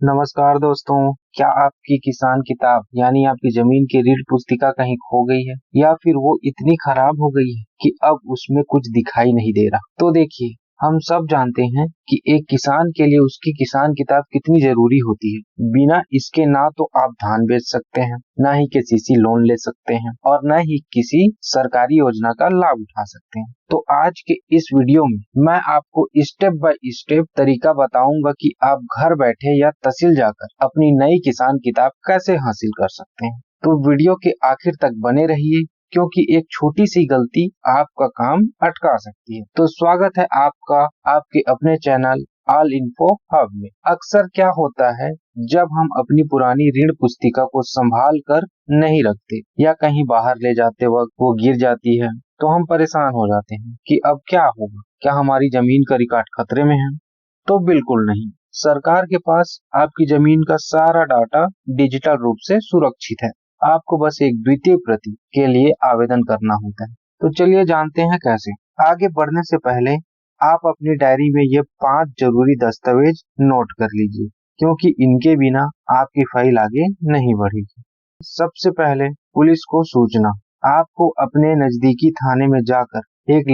नमस्कार दोस्तों। क्या आपकी किसान किताब यानी आपकी जमीन की ऋण पुस्तिका कहीं खो गई है या फिर वो इतनी खराब हो गई है कि अब उसमें कुछ दिखाई नहीं दे रहा? तो देखिए, हम सब जानते हैं कि एक किसान के लिए उसकी किसान किताब कितनी जरूरी होती है। बिना इसके ना तो आप धान बेच सकते हैं, ना ही केसीसी लोन ले सकते हैं और ना ही किसी सरकारी योजना का लाभ उठा सकते हैं। तो आज के इस वीडियो में मैं आपको स्टेप बाय स्टेप तरीका बताऊंगा कि आप घर बैठे या तहसील जाकर अपनी नई किसान किताब कैसे हासिल कर सकते हैं। तो वीडियो के आखिर तक बने रहिए, क्योंकि एक छोटी सी गलती आपका काम अटका सकती है। तो स्वागत है आपका आपके अपने चैनल ऑल इन्फो हब में। अक्सर क्या होता है, जब हम अपनी पुरानी ऋण पुस्तिका को संभाल कर नहीं रखते या कहीं बाहर ले जाते वक्त वो गिर जाती है, तो हम परेशान हो जाते हैं कि अब क्या होगा, क्या हमारी जमीन का रिकॉर्ड खतरे में है? तो बिल्कुल नहीं। सरकार के पास आपकी जमीन का सारा डाटा डिजिटल रूप से सुरक्षित है। आपको बस एक द्वितीय प्रति के लिए आवेदन करना होता है। तो चलिए जानते हैं कैसे। आगे बढ़ने से पहले आप अपनी डायरी में ये 5 जरूरी दस्तावेज नोट कर लीजिए, क्योंकि इनके बिना आपकी फाइल आगे नहीं बढ़ेगी। सबसे पहले पुलिस को सूचना। आपको अपने नजदीकी थाने में जाकर एक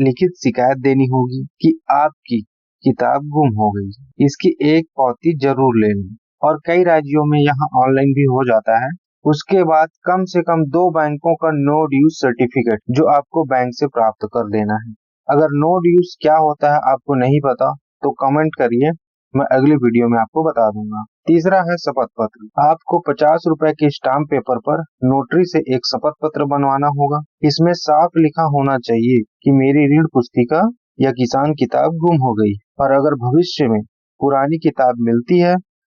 लिखित शिकायत देनी होगी कि आपकी किताब गुम हो गई है। इसकी एक कॉपी जरूर ले लें, और कई राज्यों में यहाँ ऑनलाइन भी हो जाता है। उसके बाद कम से कम 2 बैंकों का नो ड्यूज सर्टिफिकेट जो आपको बैंक से प्राप्त कर लेना है। अगर नो ड्यूज क्या होता है आपको नहीं पता तो कमेंट करिए, मैं अगली वीडियो में आपको बता दूंगा। तीसरा है शपथ पत्र। आपको 50 रुपए के स्टाम्प पेपर पर नोटरी से एक शपथ पत्र बनवाना होगा। इसमें साफ लिखा होना चाहिए कि मेरी ऋण पुस्तिका या किसान किताब गुम हो गई, और अगर भविष्य में पुरानी किताब मिलती है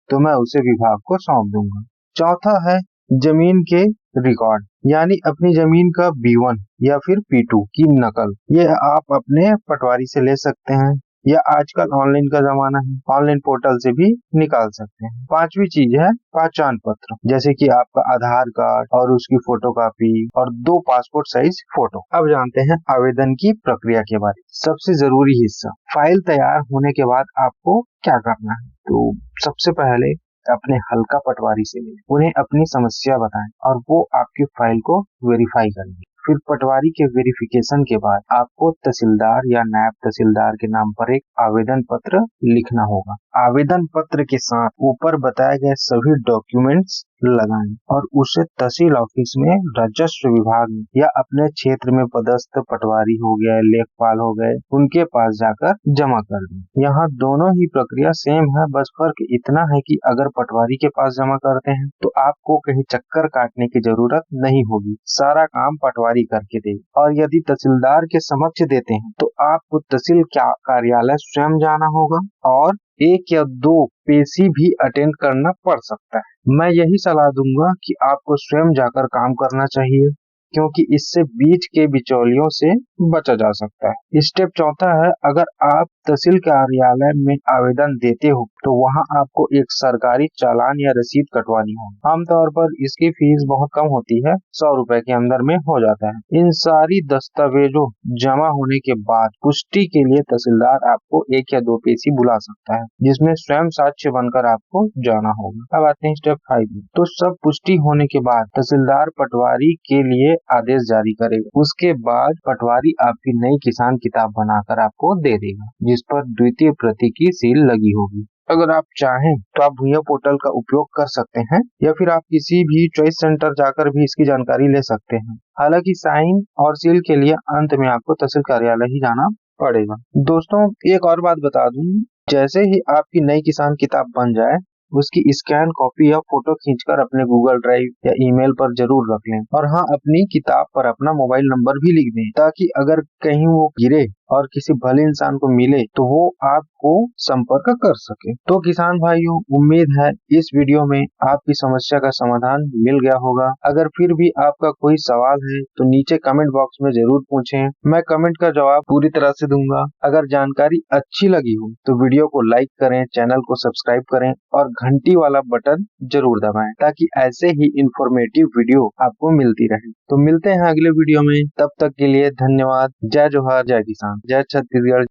तो मैं उसे विभाग को सौंप दूंगा। चौथा है जमीन के रिकॉर्ड, यानी अपनी जमीन का B1 या फिर P2 की नकल। ये आप अपने पटवारी से ले सकते हैं, या आजकल ऑनलाइन का जमाना है, ऑनलाइन पोर्टल से भी निकाल सकते हैं। पांचवी चीज है पहचान पत्र, जैसे कि आपका आधार कार्ड और उसकी फोटोकॉपी और 2 पासपोर्ट साइज फोटो। अब जानते हैं आवेदन की प्रक्रिया के बारे में। सबसे जरूरी हिस्सा, फाइल तैयार होने के बाद आपको क्या करना है। तो सबसे पहले अपने हल्का पटवारी से मिलें, उन्हें अपनी समस्या बताएं और वो आपकी फाइल को वेरीफाई करेंगे। फिर पटवारी के वेरिफिकेशन के बाद आपको तहसीलदार या नायब तहसीलदार के नाम पर एक आवेदन पत्र लिखना होगा। आवेदन पत्र के साथ ऊपर बताए गए सभी डॉक्यूमेंट्स लगाएं और उसे तहसील ऑफिस में, राजस्व विभाग में या अपने क्षेत्र में पदस्थ पटवारी हो गए, लेखपाल हो गए, उनके पास जाकर जमा कर दें। यहाँ दोनों ही प्रक्रिया सेम है, बस फर्क इतना है कि अगर पटवारी के पास जमा करते हैं तो आपको कहीं चक्कर काटने की जरूरत नहीं होगी, सारा काम पटवारी करके देगा। और यदि तहसीलदार के समक्ष देते हैं तो आपको तहसील कार्यालय स्वयं जाना होगा और 1 या 2 पेशी भी अटेंड करना पड़ सकता है। मैं यही सलाह दूंगा कि आपको स्वयं जाकर काम करना चाहिए, क्योंकि इससे बीच के बिचौलियों से बचा जा सकता है। स्टेप चौथा है, अगर आप तहसील कार्यालय में आवेदन देते हो तो वहां आपको एक सरकारी चालान या रसीद कटवानी होगी। आमतौर पर इसकी फीस बहुत कम होती है, 100 रुपए के अंदर में हो जाता है। इन सारी दस्तावेजों जमा होने के बाद पुष्टि के लिए तहसीलदार आपको 1 या 2 पेशी बुला सकता है, जिसमें स्वयं साक्ष्य बनकर आपको जाना होगा। अब आते हैं स्टेप 5 में। तो सब पुष्टि होने के बाद तहसीलदार पटवारी के लिए आदेश जारी करेगा। उसके बाद पटवारी आपकी नई किसान किताब बनाकर आपको दे देगा, जिस पर द्वितीय प्रति की सील लगी होगी। अगर आप चाहें तो आप भूया पोर्टल का उपयोग कर सकते हैं, या फिर आप किसी भी चॉइस सेंटर जाकर भी इसकी जानकारी ले सकते हैं। हालांकि साइन और सील के लिए अंत में आपको तहसील कार्यालय ही जाना पड़ेगा। दोस्तों, एक और बात बता दूं, जैसे ही आपकी नई किसान किताब बन जाए, उसकी स्कैन कॉपी या फोटो खींचकर अपने गूगल ड्राइव या ईमेल पर जरूर रख लें। और हाँ, अपनी किताब पर अपना मोबाइल नंबर भी लिख दें, ताकि अगर कहीं वो गिरे और किसी भले इंसान को मिले तो वो आपको संपर्क कर सके। तो किसान भाइयों, उम्मीद है इस वीडियो में आपकी समस्या का समाधान मिल गया होगा। अगर फिर भी आपका कोई सवाल है तो नीचे कमेंट बॉक्स में जरूर पूछें, मैं कमेंट का जवाब पूरी तरह से दूंगा। अगर जानकारी अच्छी लगी हो तो वीडियो को लाइक करें, चैनल को सब्सक्राइब करें और घंटी वाला बटन जरूर दबाएं, ताकि ऐसे ही इंफॉर्मेटिव वीडियो आपको मिलती रहे। तो मिलते हैं अगले वीडियो में, तब तक के लिए धन्यवाद। जय जोहार, जय किसान, जय छत्तीसगढ़।